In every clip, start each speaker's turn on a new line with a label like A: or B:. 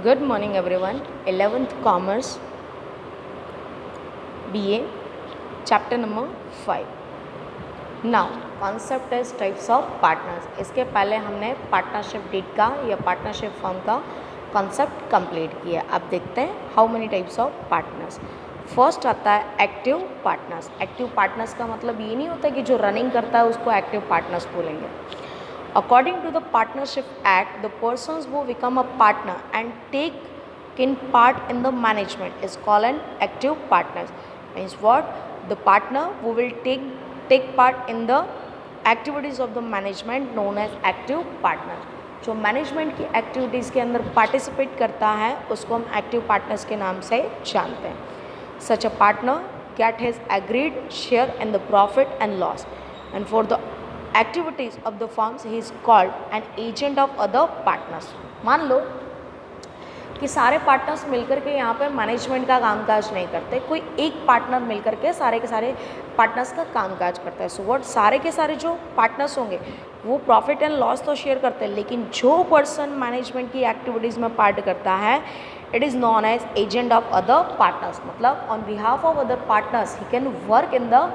A: Good morning everyone. 11th Commerce BA chapter number 5. Now concept is types of partners. इसके पहले हमने partnership deed का या partnership firm का कॉन्सेप्ट कंप्लीट किया. अब देखते हैं how many types of partners. First आता है एक्टिव पार्टनर्स. एक्टिव पार्टनर्स का मतलब ये नहीं होता कि जो रनिंग करता है उसको एक्टिव पार्टनर्स बोलेंगे. According to the Partnership Act, the persons who become a partner and take in part in the management is called an active partners. Means what? The partner who will take part in the activities of the management known as active partner. जो management की activities के अंदर participate करता है उसको हम active partners के नाम से जानते हैं. Such a partner get his agreed share in the profit and loss, and for the activities of the firms he is called an agent of other partners. मान लो कि सारे पार्टनर्स मिलकर के यहाँ पे मैनेजमेंट का कामकाज नहीं करते, कोई एक पार्टनर मिलकर के सारे पार्टनर्स का कामकाज करता है. सो व्हाट, सारे के सारे जो पार्टनर्स होंगे वो प्रॉफिट एंड लॉस तो शेयर करते हैं, लेकिन जो पर्सन मैनेजमेंट की एक्टिविटीज़ में पार्ट करता है it is known as agent of other partners. मतलब on behalf of other partners he can work in the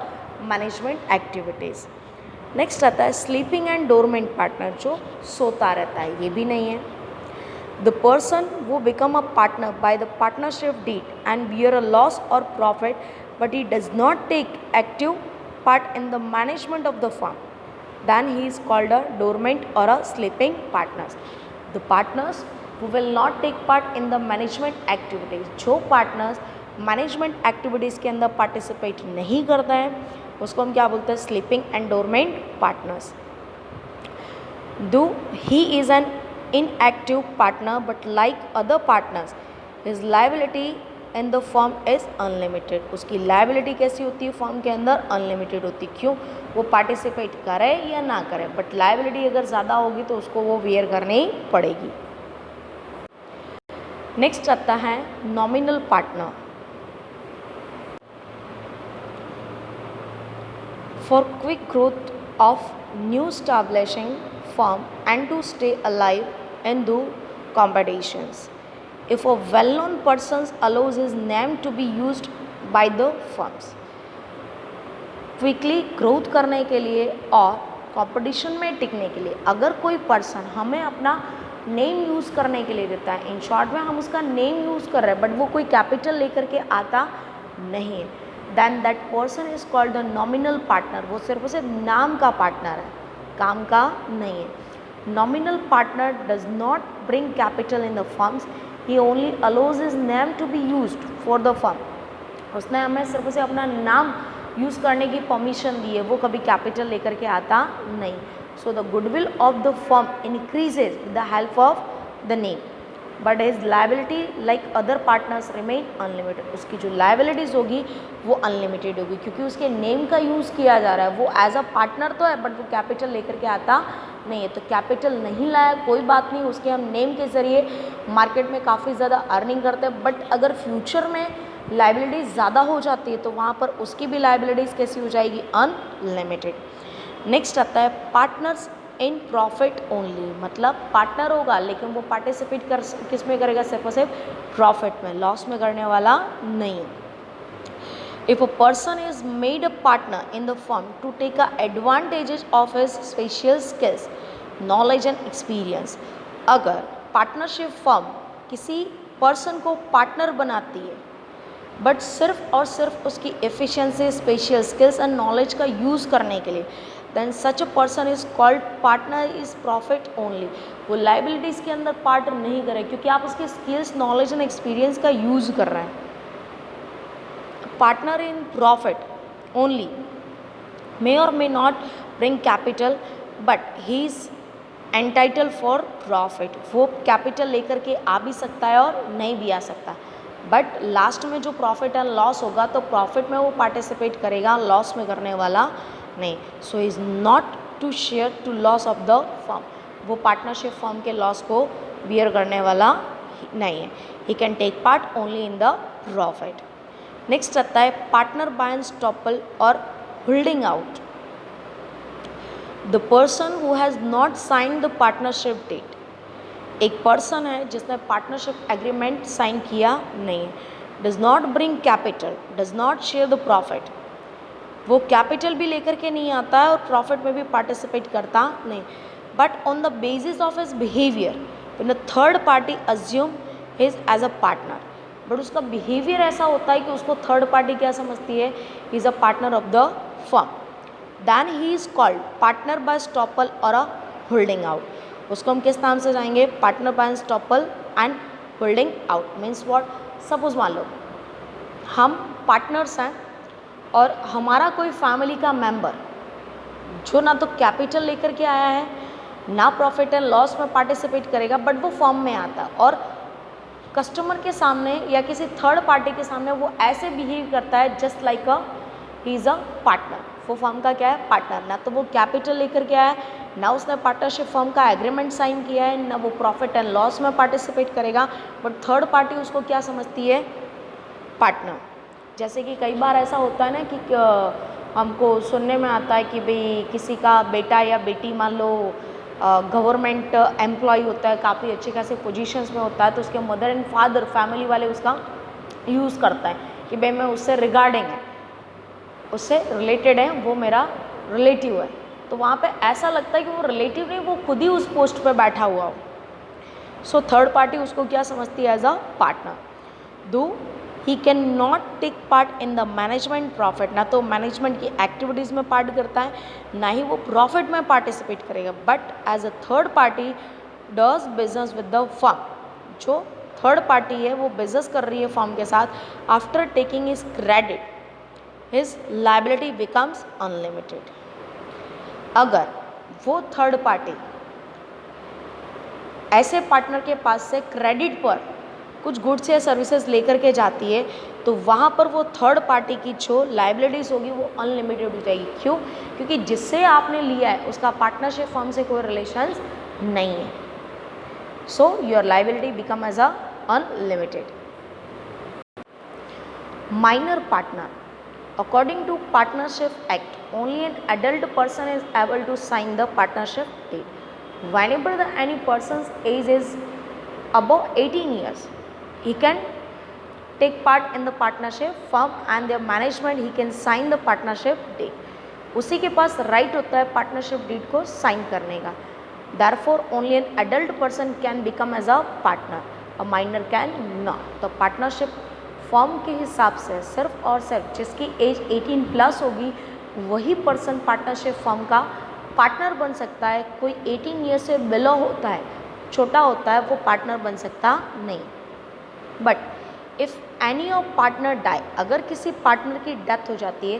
A: management activities. Next आता है स्लीपिंग एंड डोरमेंट पार्टनर, जो सोता रहता है, ये भी नहीं है. द पर्सन वो become a partner by the partnership deed and bear a loss और profit but he does not take active part in the management of the firm, then he is called a dormant or a sleeping partners. The partners who will not take part in the management activities, जो partners management activities के अंदर participate नहीं करते हैं उसको हम क्या बोलते हैं? sleeping and dormant partners. Though he is an inactive partner but like other partners his liability in the form is unlimited. उसकी लाइबिलिटी कैसी होती है फॉर्म के अंदर? अनलिमिटेड होती. क्यों? वो पार्टिसिपेट करे या ना करे, बट लाइबिलिटी अगर ज़्यादा होगी तो उसको वो वेयर करनी पड़ेगी. नेक्स्ट आता है nominal partner. For quick growth of new establishing firm and to stay alive in the competitions. If a well-known person allows his name to be used by the firms, quickly growth करने के लिए और competition में टिकने के लिए अगर कोई पर्सन हमें अपना नेम यूज़ करने के लिए देता है, इन शॉर्ट में हम उसका नेम यूज़ कर रहे हैं बट वो कोई कैपिटल लेकर के आता नहीं है, then that person is called the nominal partner. वो सिर्फ उसे नाम का पार्टनर है, काम का नहीं है. Nominal partner does not bring capital in the firms. He only allows his name to be used for the firm. उसने हमें सिर्फ उसे अपना नाम यूज़ करने की परमिशन दी है, वो कभी कैपिटल लेकर के आता नहीं. So the goodwill of the firm increases with the help of the name but his liability like other partners remain unlimited. उसकी जो लाइबिलिटीज़ होगी वो अनलिमिटेड होगी क्योंकि उसके नेम का यूज़ किया जा रहा है. वो एज अ पार्टनर तो है बट वो कैपिटल लेकर के आता नहीं है. तो कैपिटल नहीं लाया कोई बात नहीं, उसके हम नेम के ज़रिए मार्केट में काफ़ी ज़्यादा अर्निंग करते हैं, बट अगर फ्यूचर में लाइबिलिटीज़ ज़्यादा हो जाती है तो वहाँ पर उसकी भी लाइबिलिटीज़ कैसी हो जाएगी? अनलिमिटेड. नेक्स्ट आता है पार्टनर्स इन प्रॉफिट ओनली. मतलब पार्टनर होगा लेकिन वो पार्टिसिपेट कर किस में करेगा? सिर्फ और सिर्फ प्रॉफिट में, लॉस में करने वाला नहीं. If a person is made a partner in the firm to take advantages of his special skills, knowledge and experience, अगर पार्टनरशिप फर्म किसी पर्सन को पार्टनर बनाती है बट सिर्फ और सिर्फ उसकी efficiency, special skills and knowledge का यूज़ करने के लिए, then such a person is called partner is profit only. वो लाइबिलिटीज़ के अंदर पार्ट नहीं करे क्योंकि आप उसके स्किल्स, नॉलेज एंड एक्सपीरियंस का यूज़ कर रहे हैं. Partner in profit only may or may not bring capital but he is entitled for profit. वो कैपिटल लेकर के आ भी सकता है और नहीं भी आ सकता, बट लास्ट में जो प्रॉफिट एंड लॉस होगा तो प्रॉफिट में वो पार्टिसिपेट करेगा, लॉस में करने वाला नहीं. So is not to share to loss of the firm. वो पार्टनरशिप फर्म के लॉस को बियर करने वाला नहीं है. He can take part only in the profit. Next आता है पार्टनर बाय एंड स्टॉपल और holding out. The person who has not signed the partnership deed एक पर्सन है जिसने पार्टनरशिप एग्रीमेंट साइन किया नहीं है, does not bring capital, does not share the profit, वो कैपिटल भी लेकर के नहीं आता है और प्रॉफिट में भी पार्टिसिपेट करता नहीं, but on the basis of his behaviour when a third party assume his as a partner, but उसका बिहेवियर ऐसा होता है कि उसको थर्ड पार्टी क्या समझती है, he is a partner of the firm, then he is called partner by estoppel और अ होल्डिंग आउट। उसको हम किस नाम से जाएंगे, partner by estoppel and holding out. Means what, suppose मान लो हम पार्टनर्स हैं और हमारा कोई फैमिली का मेंबर जो ना तो कैपिटल लेकर के आया है ना प्रॉफिट एंड लॉस में पार्टिसिपेट करेगा, बट वो फर्म में आता है और कस्टमर के सामने या किसी थर्ड पार्टी के सामने वो ऐसे बिहेव करता है just like he is a partner. वो फर्म का क्या है, पार्टनर। ना तो वो कैपिटल लेकर के आया है, ना उसने पार्टनरशिप फर्म का एग्रीमेंट साइन किया है, ना वो प्रॉफिट एंड लॉस में पार्टिसिपेट करेगा, बट थर्ड पार्टी उसको क्या समझती है, पार्टनर। जैसे कि कई बार ऐसा होता है ना कि हमको सुनने में आता है कि भाई किसी का बेटा या बेटी मान लो गवर्नमेंट एम्प्लॉय होता है, काफ़ी अच्छी खासी पोजीशंस में होता है, तो उसके मदर एंड फादर फैमिली वाले उसका यूज़ करता है कि भाई मैं उससे रिगार्डिंग है, उससे रिलेटेड है, वो मेरा रिलेटिव है। तो वहाँ पे ऐसा लगता है कि वो रिलेटिव नहीं, वो खुद ही उस पोस्ट पे बैठा हुआ हो। सो थर्ड पार्टी उसको क्या समझती है, as a partner. Though he can not take part in the management profit, ना तो मैनेजमेंट की एक्टिविटीज़ में पार्ट करता है, ना ही वो प्रॉफिट में पार्टिसिपेट करेगा, but as a third party does business with the firm. जो थर्ड पार्टी है वो बिजनेस कर रही है फर्म के साथ, after taking his credit his liability becomes unlimited. अगर वो थर्ड पार्टी ऐसे पार्टनर के पास से क्रेडिट पर कुछ गुड्स या सर्विसेज लेकर के जाती है, तो वहाँ पर वो थर्ड पार्टी की जो लाइबिलिटीज़ होगी वो अनलिमिटेड हो जाएगी। क्यों? क्योंकि जिससे आपने लिया है उसका पार्टनरशिप फर्म से कोई रिलेशंस नहीं है। So your liability become as a unlimited. Minor partner, according to partnership act, only an adult person is able to sign the partnership deed. Whenever any person's age is above 18 years, he can take part in the partnership firm and their management, he can sign the partnership deed. उसी के पास right होता है partnership deed को sign करने का। Therefore only an adult person can become as a partner, a minor can not. तो partnership form के हिसाब से सिर्फ और सिर्फ जिसकी एज 18 प्लस होगी वही पर्सन पार्टनरशिप फॉर्म का पार्टनर बन सकता है। कोई 18 ईयर से बिलो होता है, छोटा होता है, वो पार्टनर बन सकता नहीं। But if any of partner die, अगर किसी पार्टनर की डेथ हो जाती है,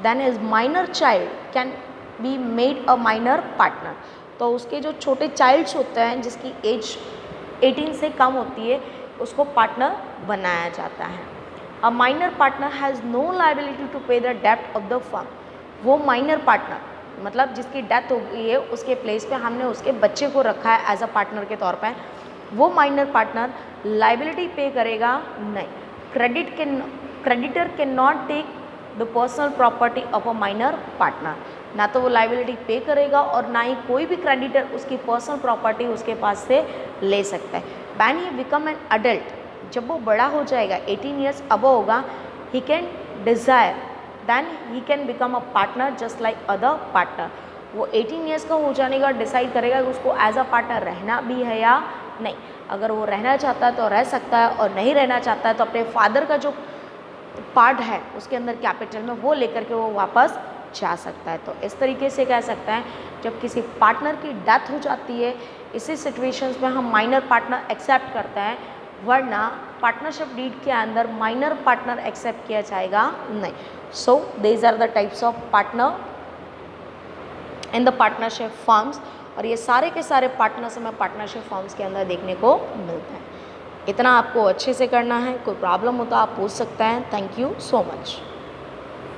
A: then his minor child can be made a minor partner. तो उसके जो छोटे चाइल्ड्स होते हैं जिसकी एज 18 से कम होती है उसको पार्टनर बनाया जाता है। A minor partner has no liability to pay the डेब्ट ऑफ द फर्म। वो माइनर पार्टनर मतलब जिसकी डेथ हो गई है उसके प्लेस पे हमने उसके बच्चे को रखा है एज अ पार्टनर के तौर पे, वो माइनर पार्टनर लाइबिलिटी पे करेगा नहीं। Creditor can not take the personal property of a minor partner. ना तो वो लाइबिलिटी पे करेगा और ना ही कोई भी क्रेडिटर उसकी पर्सनल प्रॉपर्टी उसके पास से ले सकता है। When he become an adult, जब वो बड़ा हो जाएगा 18 ईयर्स अबव होगा, he can desire then he can become a partner just like other partner. वो 18 ईयर्स का हो जाने का डिसाइड करेगा कि उसको एज अ पार्टनर रहना भी है या नहीं। अगर वो रहना चाहता है तो रह सकता है और नहीं रहना चाहता है तो अपने फादर का जो पार्ट है उसके अंदर कैपिटल में वो लेकर के वो वापस जा सकता है। तो इस तरीके से कह सकते हैं जब किसी पार्टनर की डेथ हो जाती है इसी सिचुएशंस में हम माइनर पार्टनर एक्सेप्ट करते हैं, वरना पार्टनरशिप डीड के अंदर माइनर पार्टनर एक्सेप्ट किया जाएगा नहीं। So these are the types of partner in the partnership firms, और ये सारे के सारे पार्टनर्स हमें पार्टनरशिप फर्म्स के अंदर देखने को मिलते हैं। इतना आपको अच्छे से करना है, कोई प्रॉब्लम हो तो आप पूछ सकते हैं। Thank you so much.